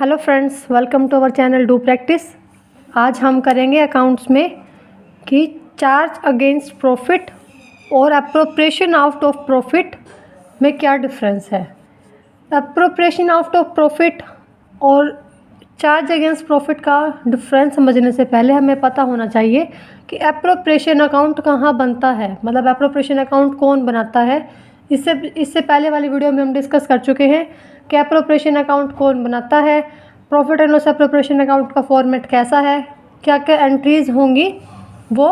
Hello friends, welcome to our channel do practice. आज हम करेंगे अकाउंट्स में कि चार्ज अगेंस्ट प्रॉफिट और अप्रोप्रिएशन आउट ऑफ प्रॉफिट में क्या डिफरेंस है। अप्रोप्रिएशन आउट ऑफ प्रॉफिट और चार्ज अगेंस्ट प्रॉफिट का डिफरेंस समझने से पहले हमें पता होना चाहिए कि अप्रोप्रिएशन अकाउंट कहाँ बनता है, मतलब अप्रोप्रिएशन अकाउंट कौन बनाता है। इससे पहले वाली वीडियो में हम डिस्कस कर चुके हैं कि अप्रोप्रिएशन अकाउंट कौन बनाता है, profit and loss appropriation account का फॉर्मेट कैसा है, क्या क्या एंट्रीज़ होंगी वो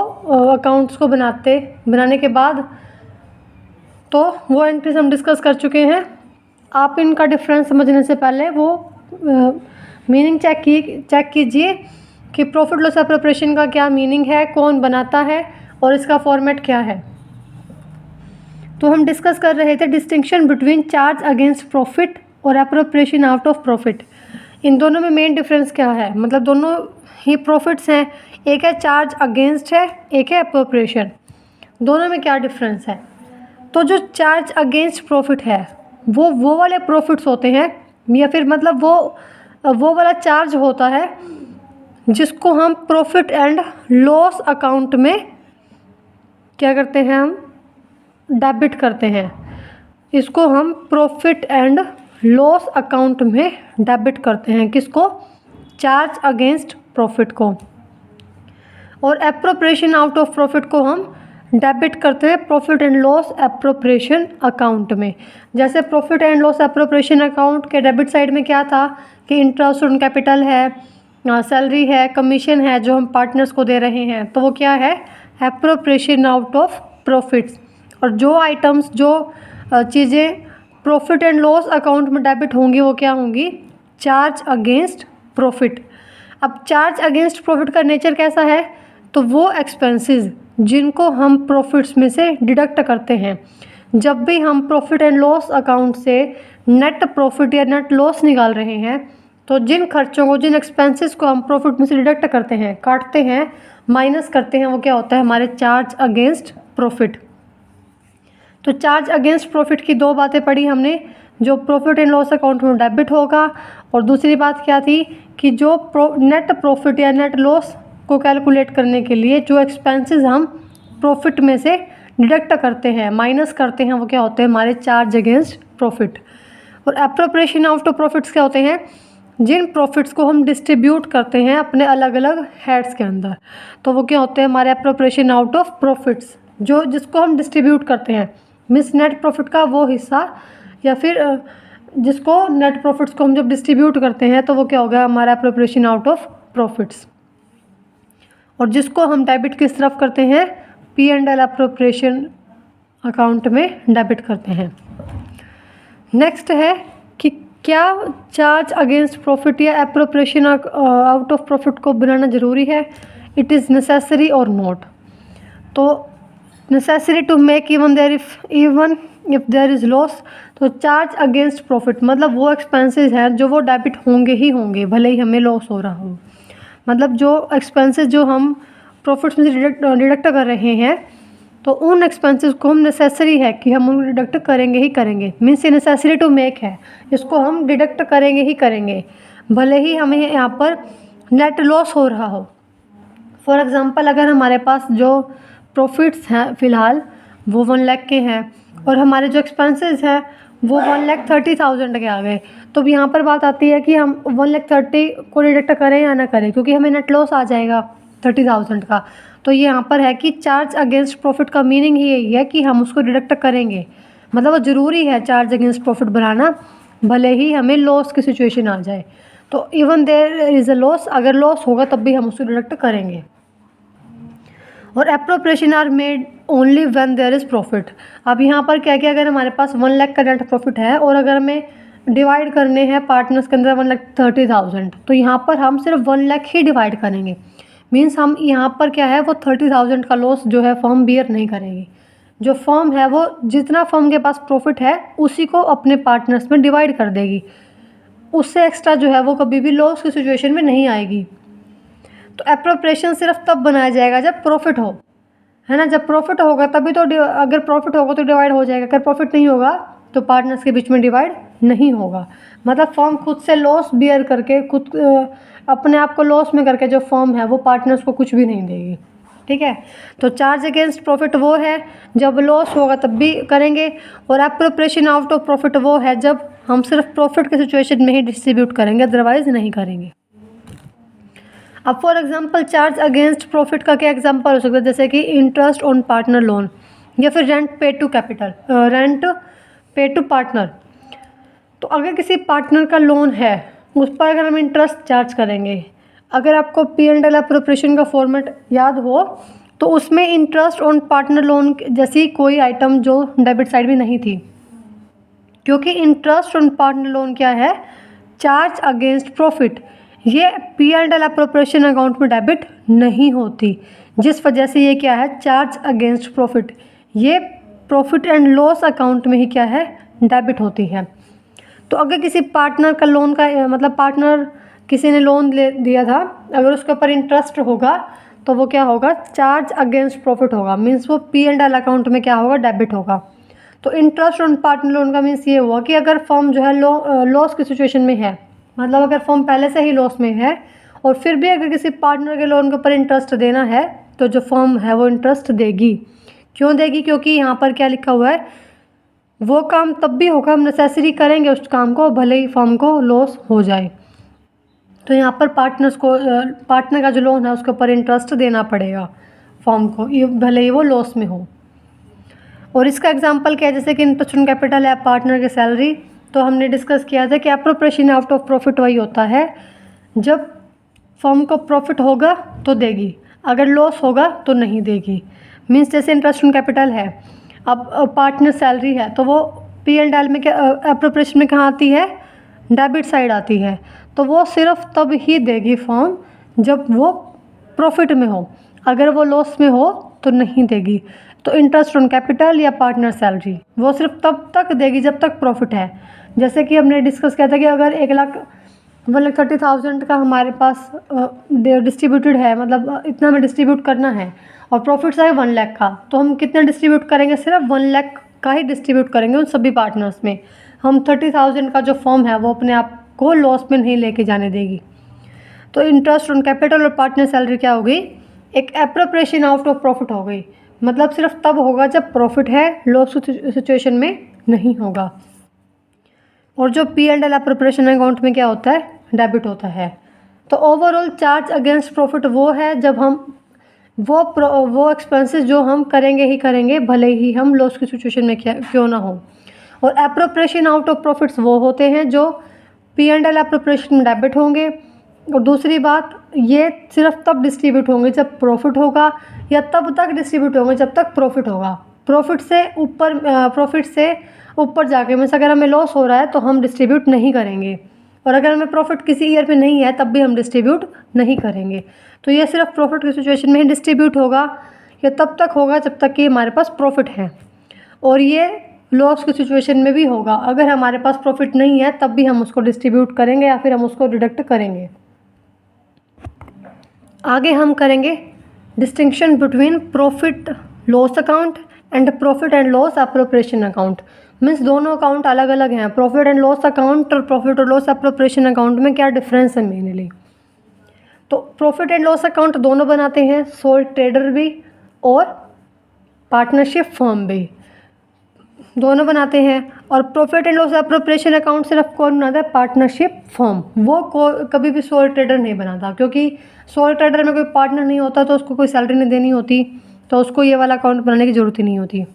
अकाउंट्स को बनाने के बाद, तो वो एंट्रीज हम डिस्कस कर चुके हैं। आप इनका डिफरेंस समझने से पहले वो मीनिंग चेक कीजिए कि प्रॉफिट लॉस अप्रोप्रिएशन का क्या मीनिंग है, कौन बनाता है और इसका फॉर्मेट क्या है। तो हम डिस्कस कर रहे थे distinction between charge against profit और अप्रोप्रिएशन आउट ऑफ प्रॉफिट। इन दोनों में मेन डिफरेंस क्या है, मतलब दोनों ही प्रॉफिट्स हैं, एक है चार्ज अगेंस्ट है, एक है अप्रोप्रिएशन। दोनों में क्या डिफरेंस है। तो जो चार्ज अगेंस्ट प्रॉफिट है वो वाले प्रॉफिट्स होते हैं, या फिर मतलब वो वाला चार्ज होता है जिसको हम प्रॉफिट एंड लॉस अकाउंट में क्या करते हैं, हम डेबिट करते हैं। इसको हम प्रॉफिट एंड लॉस अकाउंट में डेबिट करते हैं, किसको, चार्ज अगेंस्ट प्रॉफिट को। और एप्रोप्रिएशन आउट ऑफ प्रॉफिट को हम डेबिट करते हैं profit and loss appropriation account में। जैसे profit and loss appropriation account के डेबिट साइड में क्या था कि इंटरेस्ट ऑन कैपिटल है, सैलरी है, कमीशन है जो हम पार्टनर्स को दे रहे हैं, तो वो क्या है, एप्रोप्रिएशन आउट ऑफ प्रॉफिट्स। और जो आइटम्स, जो चीज़ें प्रॉफिट एंड लॉस अकाउंट में डेबिट होंगी वो क्या होंगी, चार्ज अगेंस्ट प्रॉफिट। अब चार्ज अगेंस्ट प्रॉफिट का नेचर कैसा है, तो वो एक्सपेंसेस जिनको हम प्रॉफिट्स में से डिडक्ट करते हैं। जब भी हम प्रॉफिट एंड लॉस अकाउंट से नेट प्रॉफिट या नेट लॉस निकाल रहे हैं, तो जिन खर्चों को, जिन एक्सपेंसेस को हम प्रॉफिट में से डिडक्ट करते हैं, काटते हैं, माइनस करते हैं, वो क्या होता है, हमारे चार्ज अगेंस्ट प्रॉफिट। तो चार्ज अगेंस्ट प्रॉफिट की दो बातें पढ़ी हमने, जो प्रॉफिट एंड लॉस अकाउंट में डेबिट होगा, और दूसरी बात क्या थी कि जो नेट प्रॉफिट या नेट लॉस को कैलकुलेट करने के लिए जो एक्सपेंसेस हम प्रॉफिट में से डिडक्ट करते हैं, माइनस करते हैं, वो क्या होते हैं, हमारे चार्ज अगेंस्ट प्रॉफिट। और एप्रोप्रिएशन आउट ऑफ प्रॉफिट्स क्या होते हैं, जिन प्रॉफिट्स को हम डिस्ट्रीब्यूट करते हैं अपने अलग अलग हेड्स के अंदर, तो वो क्या होते हैं, हमारे एप्रोप्रिएशन आउट ऑफ प्रॉफिट्स। जिसको हम डिस्ट्रीब्यूट करते हैं, मीन्स नेट प्रॉफिट का वो हिस्सा, या फिर जिसको नेट प्रॉफिट्स को हम जब डिस्ट्रीब्यूट करते हैं तो वो क्या होगा, हमारा एप्रोप्रिएशन आउट ऑफ प्रॉफिट्स। और जिसको हम डेबिट किस तरफ करते हैं, P&L एप्रोप्रिएशन अकाउंट में डेबिट करते हैं। नेक्स्ट है कि क्या चार्ज अगेंस्ट प्रॉफिट या एप्रोप्रिएशन आउट ऑफ प्रॉफिट को बनाना ज़रूरी है, इट इज़ नेसेसरी और नॉट। तो necessary to make even if there is loss. तो चार्ज अगेंस्ट प्रॉफिट मतलब वो एक्सपेंसेस हैं जो वो डेबिट होंगे ही होंगे, भले ही हमें लॉस हो रहा हो। मतलब जो एक्सपेंसेस जो हम प्रॉफिट्स में से डिडक्ट कर रहे हैं, तो उन एक्सपेंसेस को हम नेसेसरी है कि हम उनको डिडक्ट करेंगे ही करेंगे, मीन्स ये नेसेसरी टू मेक है, इसको हम डिडक्ट करेंगे ही करेंगे, भले ही हमें यहाँ पर नेट लॉस हो रहा हो। फॉर एग्ज़ाम्पल, अगर हमारे पास जो प्रॉफिट्स हैं फ़िलहाल वो 1 लाख के हैं और हमारे जो एक्सपेंसेस हैं वो 1,30,000 के आ गए, तो यहाँ पर बात आती है कि हम 1,30,000 को डिडक्ट करें या ना करें, क्योंकि हमें नेट लॉस आ जाएगा 30,000 का। तो ये यहाँ पर है कि चार्ज अगेंस्ट प्रॉफिट का मीनिंग ही यही है कि हम उसको डिडक्ट करेंगे, मतलब वो ज़रूरी है चार्ज अगेंस्ट प्रॉफिट बनाना, भले ही हमें लॉस की सिचुएशन आ जाए। तो even there is a loss, अगर लॉस होगा तब भी हम उसको डिडक्ट करेंगे। और appropriation are made only when there is profit. अब यहाँ पर क्या क्या, अगर हमारे पास 1 लाख का नेट प्रॉफिट है और अगर हमें डिवाइड करने हैं पार्टनर्स के अंदर 1,30,000, तो यहाँ पर हम सिर्फ 1 लाख ही डिवाइड करेंगे, मीन्स हम यहाँ पर क्या है, वो 30,000 का लॉस जो है फर्म बियर नहीं करेगी। जो फर्म है वो जितना फर्म के पास प्रॉफिट है उसी को अपने पार्टनर्स में डिवाइड कर देगी, उससे एक्स्ट्रा जो है वो कभी भी लॉस की सिचुएशन में नहीं आएगी। तो एप्रोप्रिएशन सिर्फ तब बनाया जाएगा जब प्रॉफिट हो, है ना, जब प्रॉफिट होगा तभी तो, अगर प्रॉफिट होगा तो डिवाइड हो जाएगा, अगर प्रॉफिट नहीं होगा तो पार्टनर्स के बीच में डिवाइड नहीं होगा। मतलब फर्म खुद से लॉस बियर करके खुद अपने आप को लॉस में करके जो फर्म है वो पार्टनर्स को कुछ भी नहीं देगी। ठीक है, तो चार्ज अगेंस्ट प्रॉफिट वो है जब लॉस होगा तब भी करेंगे, और एप्रोप्रिएशन आउट ऑफ प्रॉफिट वो है जब हम सिर्फ प्रॉफिट के सिचुएशन में ही डिस्ट्रीब्यूट करेंगे, अदरवाइज नहीं करेंगे। अब for example charge against profit का क्या एग्जांपल हो सकता है, जैसे कि इंटरेस्ट ऑन पार्टनर लोन या फिर रेंट पे टू कैपिटल, रेंट पे टू पार्टनर। तो अगर किसी पार्टनर का लोन है उस पर अगर हम इंटरेस्ट चार्ज करेंगे, अगर आपको P&L एप्रोप्रिएशन का फॉर्मेट याद हो तो उसमें इंटरेस्ट ऑन पार्टनर लोन जैसी कोई आइटम जो डेबिट साइड में नहीं थी, क्योंकि इंटरेस्ट ऑन पार्टनर लोन क्या है, चार्ज अगेंस्ट प्रॉफिट, ये P&L एप्रोप्रिएशन अकाउंट में डेबिट नहीं होती, जिस वजह से ये क्या है, चार्ज अगेंस्ट प्रॉफिट, ये प्रॉफिट एंड लॉस अकाउंट में ही क्या है, डेबिट होती है। तो अगर किसी पार्टनर का लोन का मतलब पार्टनर किसी ने लोन ले दिया था, अगर उसके ऊपर इंटरेस्ट होगा तो वो क्या होगा, चार्ज अगेंस्ट प्रॉफिट होगा, मीन्स वो P&L अकाउंट में क्या होगा, डेबिट होगा। तो इंटरेस्ट ऑन पार्टनर लोन का मीन्स ये हुआ कि अगर फर्म जो है लॉस की सिचुएशन में है, मतलब अगर फर्म पहले से ही लॉस में है और फिर भी अगर किसी पार्टनर के लोन के ऊपर इंटरेस्ट देना है तो जो फर्म है वो इंटरेस्ट देगी। क्यों देगी, क्योंकि यहाँ पर क्या लिखा हुआ है, वो काम तब भी होगा, हम नेसेसरी करेंगे उस काम को भले ही फर्म को लॉस हो जाए। तो यहाँ पर पार्टनर्स को पार्टनर का जो लोन है उसके ऊपर इंटरेस्ट देना पड़ेगा फर्म को, ये भले ही वो लॉस में हो। और इसका एग्जांपल क्या है, जैसे कि इंटरेस्ट ऑन कैपिटल है पार्टनर की सैलरी, तो हमने डिस्कस किया था कि एप्रोप्रिएशन आउट ऑफ प्रॉफिट वही होता है जब फर्म को प्रॉफिट होगा तो देगी, अगर लॉस होगा तो नहीं देगी। मीन्स जैसे इंटरेस्ट ऑन कैपिटल है, अब पार्टनर सैलरी है तो वो P&L में क्या एप्रोप्रिएशन में कहाँ आती है, डेबिट साइड आती है, तो वो सिर्फ तब ही देगी फर्म जब वो प्रॉफिट में हो, अगर वो लॉस में हो तो नहीं देगी। तो इंटरेस्ट ऑन कैपिटल या पार्टनर सैलरी वो सिर्फ तब तक देगी जब तक प्रॉफिट है। जैसे कि हमने डिस्कस किया था कि अगर 1,30,000 का हमारे पास डिस्ट्रीब्यूटेड है, मतलब इतना हमें डिस्ट्रीब्यूट करना है और प्रॉफिट्स है 1 लाख का, तो हम कितना डिस्ट्रीब्यूट करेंगे, सिर्फ 1 लाख का ही डिस्ट्रीब्यूट करेंगे उन सभी पार्टनर्स में। हम 30,000 का जो फर्म है वो अपने आप को लॉस में नहीं लेके जाने देगी। तो इंटरेस्ट ऑन कैपिटल और पार्टनर सैलरी क्या हो गई, एक एप्रोप्रिएशन आउट ऑफ प्रॉफिट हो गई, मतलब सिर्फ तब होगा जब प्रॉफिट है, लॉस सिचुएशन में नहीं होगा। और जो P&L एप्रोप्रिएशन अकाउंट में क्या होता है, डेबिट होता है। तो ओवरऑल चार्ज अगेंस्ट प्रॉफिट वो है जब हम वो एक्सपेंसेस जो हम करेंगे ही करेंगे भले ही हम लॉस की सिचुएशन में क्यों ना हो। और एप्रोप्रिएशन आउट ऑफ प्रॉफिट्स वो होते हैं जो P&L एप्रोप्रिएशन में डेबिट होंगे। और दूसरी बात, ये सिर्फ तब डिस्ट्रीब्यूट होंगे जब प्रॉफिट होगा, या तब तक डिस्ट्रीब्यूट होंगे जब तक प्रॉफिट होगा। प्रॉफिट से ऊपर जाके मीन्स अगर हमें लॉस हो रहा है तो हम डिस्ट्रीब्यूट नहीं करेंगे, और अगर हमें प्रॉफिट किसी ईयर में नहीं है तब भी हम डिस्ट्रीब्यूट नहीं करेंगे। तो ये सिर्फ प्रॉफिट की सिचुएशन में ही डिस्ट्रीब्यूट होगा, या तब तक होगा जब तक कि हमारे पास प्रॉफिट है, और ये लॉस की सिचुएशन में भी होगा, अगर हमारे पास प्रॉफिट नहीं है तब भी हम उसको डिस्ट्रीब्यूट करेंगे या फिर हम उसको डिडक्ट करेंगे। आगे हम करेंगे distinction between profit loss account and profit and loss appropriation account. Means दोनों अकाउंट अलग अलग हैं, प्रॉफिट एंड लॉस अकाउंट और प्रॉफिट और लॉस एप्रोप्रिएशन अकाउंट में क्या डिफरेंस है मेनली। तो प्रॉफिट एंड लॉस अकाउंट दोनों बनाते हैं सोल ट्रेडर भी और पार्टनरशिप फर्म भी, दोनों बनाते हैं। और profit and loss appropriation account सिर्फ कौन बनाता है, पार्टनरशिप फर्म, वो कभी भी सोल ट्रेडर नहीं बनाता, क्योंकि सोल ट्रेडर में कोई पार्टनर नहीं होता तो उसको कोई सैलरी नहीं देनी होती, तो उसको ये वाला अकाउंट बनाने की ज़रूरत ही नहीं होती।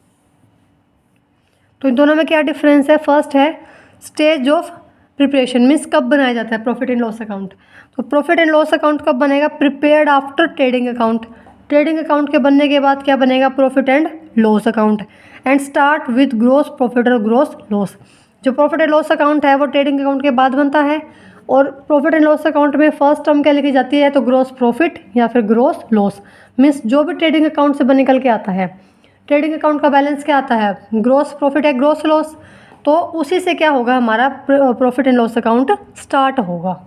तो इन दोनों में क्या डिफरेंस है, फर्स्ट है स्टेज ऑफ प्रिपरेशन, मीन्स कब बनाया जाता है प्रॉफिट एंड लॉस अकाउंट। तो प्रॉफिट एंड लॉस अकाउंट कब बनेगा, prepared after trading account. Trading account के बनने के बाद क्या बनेगा, profit and loss account, and start with gross profit और ग्रोस लॉस। जो प्रॉफिट एंड लॉस अकाउंट है वो ट्रेडिंग अकाउंट के बाद बनता है, और प्रॉफिट एंड लॉस अकाउंट में फर्स्ट टर्म क्या लिखी जाती है, तो ग्रोस प्रॉफिट या फिर ग्रोस लॉस। मीन्स जो भी ट्रेडिंग अकाउंट से निकल के आता है, ट्रेडिंग अकाउंट का बैलेंस क्या आता है, ग्रोस प्रॉफिट या ग्रोस लॉस, तो उसी से क्या होगा, हमारा profit and loss account start होगा।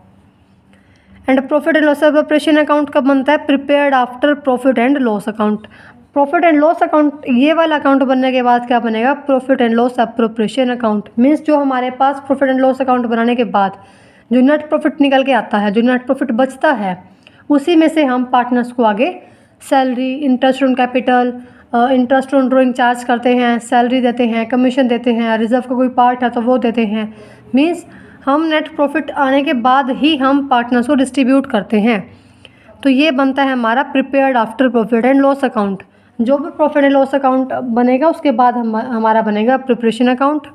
And profit and loss appropriation account कब बनता है, prepared after profit and loss account. Profit and loss account, ये वाला अकाउंट बनने के बाद क्या बनेगा, profit and loss appropriation account. Means जो हमारे पास प्रॉफिट एंड लॉस अकाउंट बनाने के बाद जो नेट प्रॉफिट निकल के आता है, जो नेट प्रॉफिट बचता है, उसी में से हम पार्टनर्स को आगे salary, interest on capital, interest on drawing charge करते हैं, सैलरी देते हैं, कमीशन देते हैं, रिजर्व का कोई पार्ट है तो वो देते हैं। मीन्स हम नेट प्रॉफिट आने के बाद ही हम पार्टनर्स को डिस्ट्रीब्यूट करते हैं। तो ये बनता है हमारा prepared after profit and loss account. जो भी प्रॉफिट एंड लॉस अकाउंट बनेगा उसके बाद हमारा बनेगा प्रिपरेशन अकाउंट।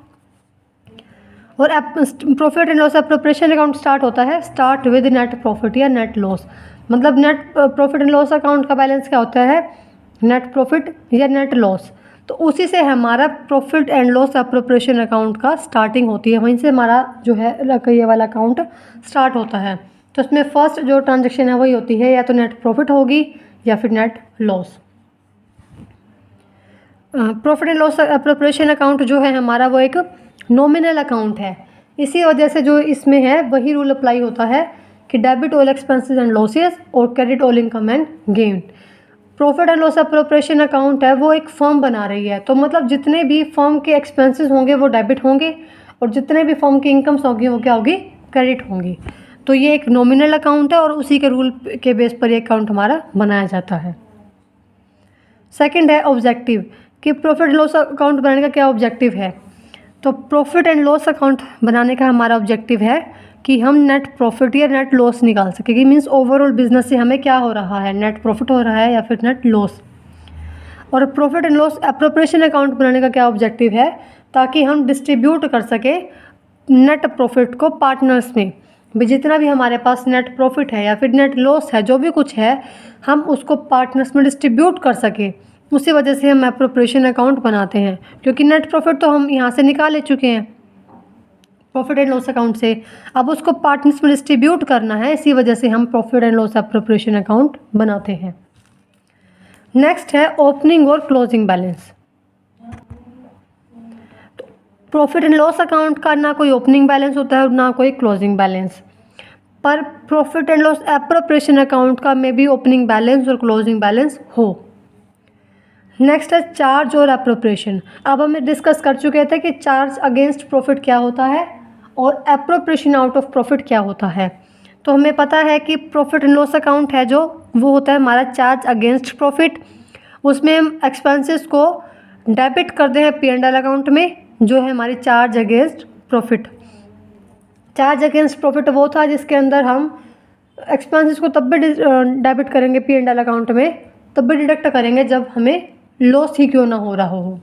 और profit and loss appropriation account start होता है स्टार्ट विद नेट प्रॉफिट या नेट लॉस। मतलब net profit and loss account का बैलेंस क्या होता है, नेट प्रॉफिट या नेट लॉस। तो उसी से हमारा profit and loss appropriation account का स्टार्टिंग होती है, वहीं से हमारा जो है ये वाला अकाउंट स्टार्ट होता है। तो इसमें फर्स्ट जो ट्रांजेक्शन है वही होती है या तो नेट प्रॉफिट होगी या फिर net loss. Profit and loss appropriation account जो है हमारा वो एक नॉमिनल अकाउंट है। इसी वजह से जो इसमें है वही रूल अप्लाई होता है कि debit all expenses and losses और credit all income and gain. Profit and loss appropriation account है वो एक फर्म बना रही है, तो मतलब जितने भी फर्म के एक्सपेंसेस होंगे वो डेबिट होंगे और जितने भी फर्म की इनकम्स होगी वो क्या होगी, क्रेडिट होंगी। तो ये एक नॉमिनल अकाउंट है और उसी के रूल के बेस पर ये अकाउंट हमारा बनाया जाता है। सेकंड है ऑब्जेक्टिव, कि प्रॉफिट एंड लॉस अकाउंट बनाने का क्या ऑब्जेक्टिव है। तो प्रॉफिट एंड लॉस अकाउंट बनाने का हमारा ऑब्जेक्टिव है कि हम नेट प्रॉफिट या नेट लॉस निकाल सकेंगे। मीन्स ओवरऑल बिजनेस से हमें क्या हो रहा है, नेट प्रॉफिट हो रहा है या फिर नेट लॉस। और profit and loss appropriation account बनाने का क्या ऑब्जेक्टिव है, ताकि हम डिस्ट्रीब्यूट कर सकें नेट प्रॉफिट को पार्टनर्स में। भी जितना भी हमारे पास नेट प्रॉफिट है या फिर नेट लॉस है, जो भी कुछ है, हम उसको पार्टनर्स में डिस्ट्रीब्यूट कर सकें। उसी वजह से हम एप्रोप्रिएशन अकाउंट बनाते हैं, क्योंकि नेट प्रॉफिट तो हम यहाँ से निकाल ले चुके हैं प्रॉफिट एंड लॉस अकाउंट से, अब उसको पार्टनर्स में डिस्ट्रीब्यूट करना है। इसी वजह से हम profit and loss appropriation account बनाते हैं। नेक्स्ट है ओपनिंग और closing balance. Profit and loss account का ना कोई ओपनिंग बैलेंस होता है और ना कोई क्लोजिंग बैलेंस, पर profit and loss appropriation account का में भी ओपनिंग बैलेंस और क्लोजिंग बैलेंस हो। नेक्स्ट है चार्ज और एप्रोप्रिएशन। अब हम डिस्कस कर चुके थे कि चार्ज अगेंस्ट प्रॉफिट क्या होता है और एप्रोप्रिएशन आउट ऑफ प्रॉफिट क्या होता है। तो हमें पता है कि प्रॉफिट एंड लॉस अकाउंट है जो वो होता है हमारा चार्ज अगेंस्ट प्रॉफिट। उसमें हम एक्सपेंसेस को डेबिट करते हैं P&L अकाउंट में, जो है हमारी charge against profit. Charge against profit वो था जिसके अंदर हम एक्सपेंसेस को तब भी डेबिट करेंगे P&L अकाउंट में, तब भी डिडक्ट करेंगे जब हमें लॉस ही क्यों ना हो रहा हो।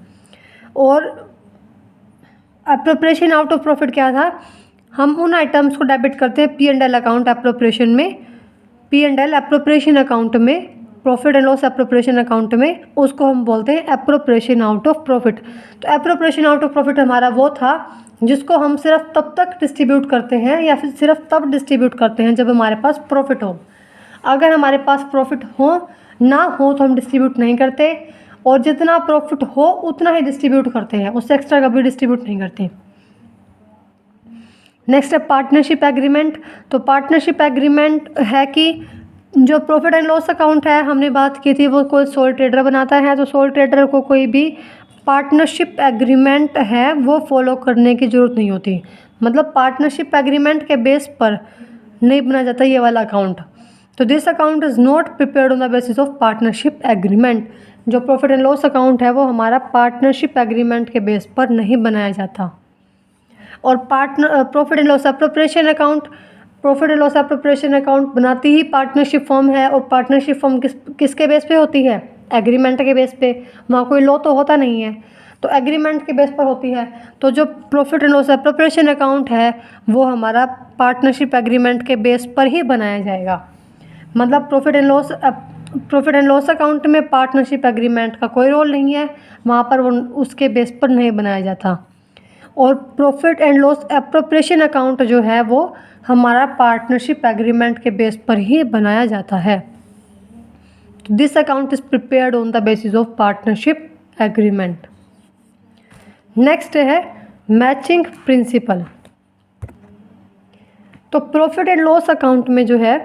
और एप्रोप्रिएशन आउट ऑफ प्रॉफिट क्या था, हम उन आइटम्स को डेबिट करते हैं P&L अकाउंट एप्रोप्रिएशन में, P&L एप्रोप्रिएशन अकाउंट में, profit and loss appropriation account में, उसको हम बोलते हैं एप्रोप्रिएशन आउट ऑफ प्रॉफिट। तो एप्रोप्रिएशन आउट ऑफ प्रॉफिट हमारा वो था जिसको हम सिर्फ तब तक डिस्ट्रीब्यूट करते हैं या फिर सिर्फ तब डिस्ट्रीब्यूट करते हैं जब हमारे पास प्रॉफिट हो। अगर हमारे पास प्रॉफिट हो ना हो तो हम डिस्ट्रीब्यूट नहीं करते, और जितना प्रॉफिट हो उतना ही डिस्ट्रीब्यूट करते हैं, उससे एक्स्ट्रा कभी डिस्ट्रीब्यूट नहीं करते। नेक्स्ट है पार्टनरशिप एग्रीमेंट। तो पार्टनरशिप एग्रीमेंट है कि जो प्रॉफिट एंड लॉस अकाउंट है, हमने बात की थी, वो कोई सोल ट्रेडर बनाता है, तो सोल ट्रेडर को कोई भी पार्टनरशिप एग्रीमेंट है वो फॉलो करने की ज़रूरत नहीं होती। मतलब पार्टनरशिप एग्रीमेंट के बेस पर नहीं बनाया जाता ये वाला अकाउंट। तो this account is not prepared on the basis of partnership agreement. जो प्रॉफिट एंड लॉस अकाउंट है वो हमारा पार्टनरशिप एग्रीमेंट के बेस पर नहीं बनाया जाता। और profit and loss appropriation account, profit and loss appropriation account बनाती ही पार्टनरशिप फर्म है, और पार्टनरशिप फर्म किसके बेस पे होती है, एग्रीमेंट के बेस पे। वहाँ कोई लॉ तो होता नहीं है, तो एग्रीमेंट के बेस पर होती है। तो जो profit and loss appropriation account है वो हमारा पार्टनरशिप एग्रीमेंट के बेस पर ही बनाया जाएगा। मतलब प्रॉफिट एंड लॉस अकाउंट में पार्टनरशिप एग्रीमेंट का कोई रोल नहीं है, वहाँ पर वो उसके बेस पर नहीं बनाया जाता। और profit and loss appropriation account जो है वो हमारा पार्टनरशिप एग्रीमेंट के बेस पर ही बनाया जाता है। तो this account is prepared on the basis of partnership agreement. Next है मैचिंग प्रिंसिपल। तो प्रॉफिट एंड लॉस अकाउंट में जो है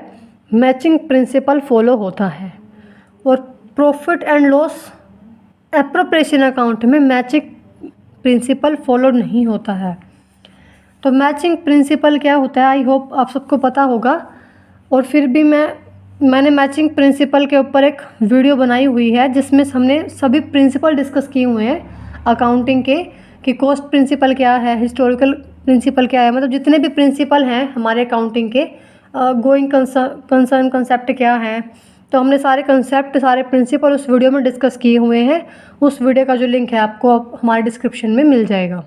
मैचिंग प्रिंसिपल फॉलो होता है, और profit and loss appropriation account में मैचिंग प्रिंसिपल फॉलो नहीं होता है। तो मैचिंग प्रिंसिपल क्या होता है, आई होप आप सबको पता होगा। और फिर भी मैंने मैचिंग प्रिंसिपल के ऊपर एक वीडियो बनाई हुई है जिसमें हमने सभी प्रिंसिपल डिस्कस किए हुए हैं अकाउंटिंग के, कि कॉस्ट प्रिंसिपल क्या है, हिस्टोरिकल प्रिंसिपल क्या है, मतलब जितने भी प्रिंसिपल हैं हमारे अकाउंटिंग के, गोइंग कंसर्न कंसेप्ट क्या है। तो हमने सारे कंसेप्ट, सारे प्रिंसिपल उस वीडियो में डिस्कस किए हुए हैं। उस वीडियो का जो लिंक है आपको हमारे डिस्क्रिप्शन में मिल जाएगा।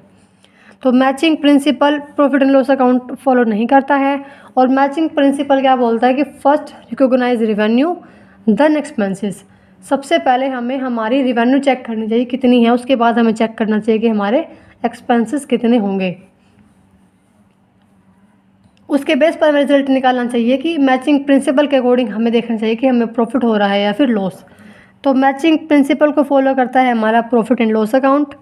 तो matching principal profit and loss account follow नहीं करता है। और मैचिंग प्रिंसिपल क्या बोलता है कि first recognise revenue then expenses. सबसे पहले हमें हमारी रेवेन्यू चेक करनी चाहिए कितनी है, उसके बाद हमें चेक करना चाहिए कि हमारे एक्सपेंसेस कितने होंगे। उसके बेस पर हमें रिजल्ट निकालना चाहिए कि मैचिंग प्रिंसिपल के अकॉर्डिंग हमें देखना चाहिए कि हमें प्रॉफिट हो रहा है या फिर लॉस। तो मैचिंग प्रिंसिपल को फॉलो करता है हमारा प्रॉफिट एंड लॉस अकाउंट,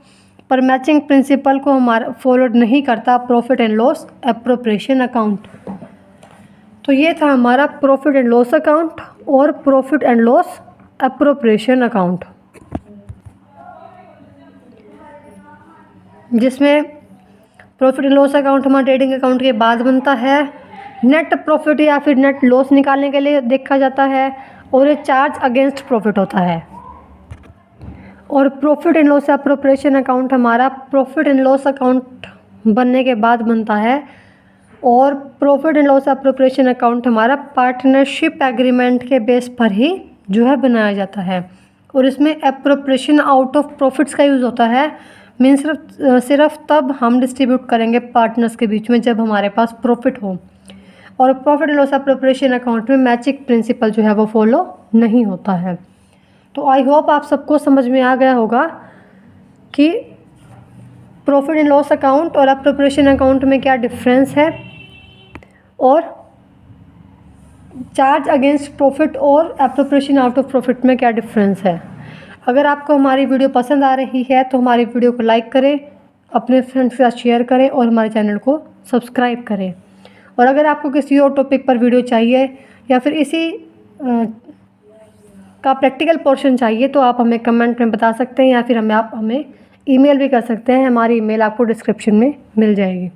पर मैचिंग प्रिंसिपल को हमारा फॉलो नहीं करता profit and loss appropriation account. तो ये था हमारा प्रॉफिट एंड लॉस अकाउंट और profit and loss appropriation account, जिसमें प्रॉफिट एंड लॉस अकाउंट हमारा ट्रेडिंग अकाउंट के बाद बनता है। नेट प्रॉफिट या फिर नेट लॉस निकालने के लिए देखा जाता है, और ये चार्ज अगेंस्ट प्रॉफिट होता है। और profit and loss appropriation account हमारा प्रॉफिट एंड लॉस अकाउंट बनने के बाद बनता है। और profit and loss appropriation account हमारा पार्टनरशिप एग्रीमेंट के बेस पर ही जो है बनाया जाता है। और इसमें एप्रोप्रिएशन आउट ऑफ प्रॉफिट्स का यूज़ होता है। मीन्स सिर्फ तब हम डिस्ट्रीब्यूट करेंगे पार्टनर्स के बीच में जब हमारे पास प्रॉफिट हो। और profit and loss appropriation account में मैचिंग प्रिंसिपल जो है वो फॉलो नहीं होता है। तो आई होप आप सबको समझ में आ गया होगा कि प्रॉफिट एंड लॉस अकाउंट और एप्रोप्रिएशन अकाउंट में क्या डिफरेंस है, और चार्ज अगेंस्ट प्रॉफिट और एप्रोप्रिएशन आउट ऑफ प्रॉफिट में क्या डिफरेंस है। अगर आपको हमारी वीडियो पसंद आ रही है तो हमारी वीडियो को लाइक करें, अपने फ्रेंड्स के साथ शेयर करें और हमारे चैनल को सब्सक्राइब करें। और अगर आपको किसी और टॉपिक पर वीडियो चाहिए या फिर इसी का प्रैक्टिकल पोर्शन चाहिए तो आप हमें कमेंट में बता सकते हैं, या फिर आप हमें ईमेल भी कर सकते हैं। हमारी ईमेल आपको डिस्क्रिप्शन में मिल जाएगी।